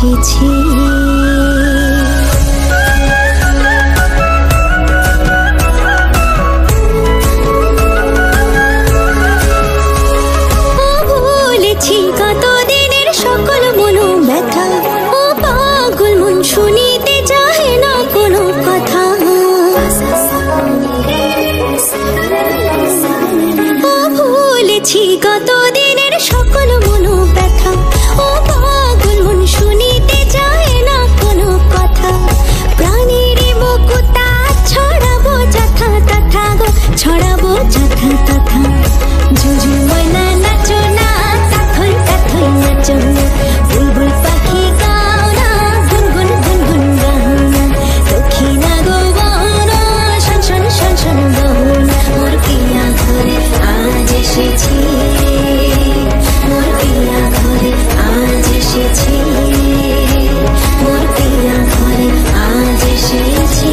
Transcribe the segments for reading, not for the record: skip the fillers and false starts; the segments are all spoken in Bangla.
এসেছি। ভুলেছি কতদিনের সকল মনো ব্যথা, ও পাগল মন শুনিতে চাহে না কোনো কথা। ভুলেছি কতদিনের সকল মনো ব্যথা, ও পাগল মন শুনিতে চায় না কোনো কথা। প্রাণীর বকুতা ছড়াবো যথা তথা গো, ছড়াবো যথা তথা। ঝুঝু ময়না নাচো না, কাথই কাথই নাচো না, বুলবুল পাখি গাও না, গুনগুন গুনগুন গাও না। দক্ষিণা গো বন শন শন শন শন গাও না। মোর পিয়া ঘরে আজ এসেছি, মোর পিয়া ঘরে আজ এসেছি, মোর পিয়া ঘরে আজ এসেছি।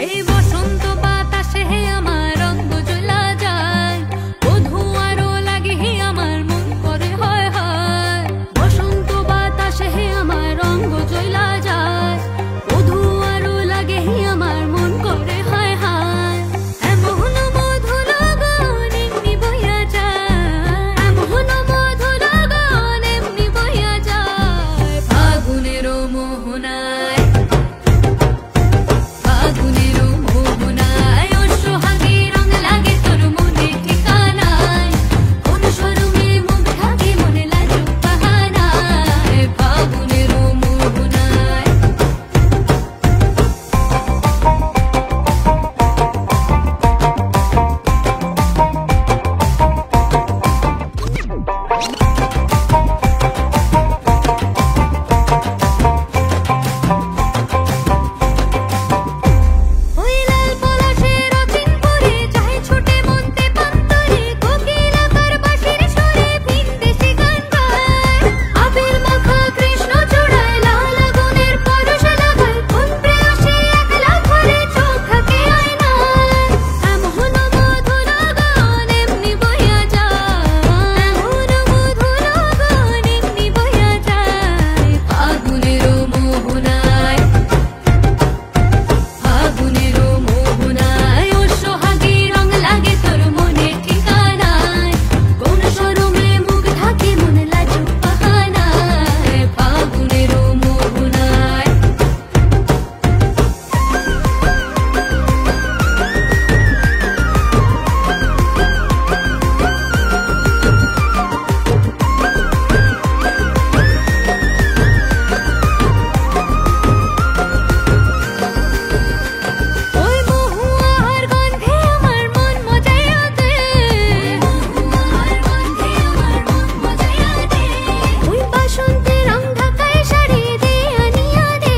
এই বসন্ত বাতাসে হে আমার রঙ জ্বলা যায়, বধূ আরো লাগে হে আমার মন করে হয় হয়। বসন্ত বাতাসে হে আমার রঙ জ্বলা যায়, বধূ আরো লাগে হে আমার মন করে হয় হয়। এমন মধু লগন এমনি বইয়া যায়, এমন মধু লগন এমনি বইয়া যায়। ফাগুনের মোহনায়, ফাগুনের মোহনায়, ও সোহাগী রং লাগে তোর মনে ঠিকানায়। কোন শরমে মুখ ঢাকে মনে লাজুক বাহানায়। ফাগুনের মোহনায়, ওই লাল পলাশের অচিন পরে চাহে ছুটে মনতে পান্তরে। কোকিল আকার বাঁশির সুরে ভিনদেশি গান গায়। আবির মাখা কৃষ্ণ চূড়ায় লাল আগুনের পরশ লাগায়। কোন প্রেয়সী একলা ঘরে চোখ থাকে আয়নায়। এমন মধু লগন এমনি বইয়া যায়, এমন মধু লগন এমনি বইয়া যায়। ফাগুনের মোহনায়, ফাগুনের মোহনায়, ও সোহাগী রং লাগে তোর মনে ঠিকানায়। কোন শরমে মুখ ঢাকে মনে লাজুক বাহানায়। ফাগুনের মোহনায়, ওই মহুয়ার গন্ধে আমার মন মজাইয়া দে, মহুয়ার গন্ধে আমার মন মজাইয়া দে। ওই বাসন্তে রং ঢাকায় শাড়ি দে আনিয়া দে,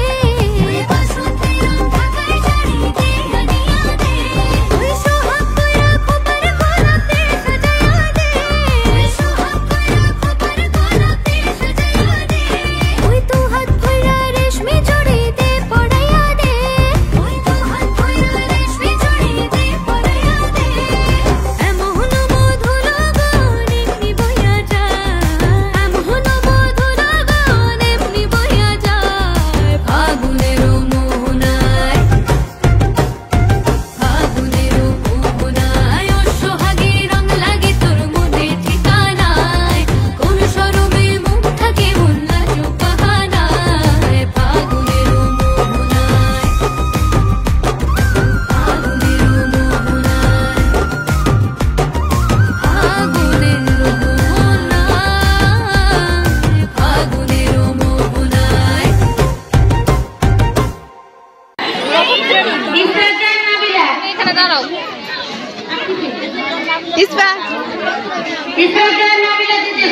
ওই বাসন্তে রং ঢাকায় শাড়ি দে আনিয়া দে। ওই সোহাগ কইরা খোপার গোলাপে সাজাইয়া দে, ওই সোহাগ কইরা খোপার গোলাপে সাজাইয়া দে। ওই তো হাত ভইরা রেশমি জড়ি দে পড়াইয়া দে, ওই তো হাত ভইরা রেশমি জড়ি দে পড়াইয়া দে। এমন মধু লগন এমনি বইয়া যায়, এমন মধু লগন এমনি বইয়া যায়। ফাগুনের মোহনায়, ফাগুনের মোহনায়, ও সোহাগী রং লাগে তোর মনে ঠিকানায়। কোন শরমে মুখ থাকে মন লাজুক বাহানায়। ফাগুনের মোহনায়, ফাগুনের মোহনায়, ফাগুনের মোহনায়, ফাগুনের মোহনায়। এখানে দাঁড়াও। ইসবা ইসরাত নাবিলা দিতে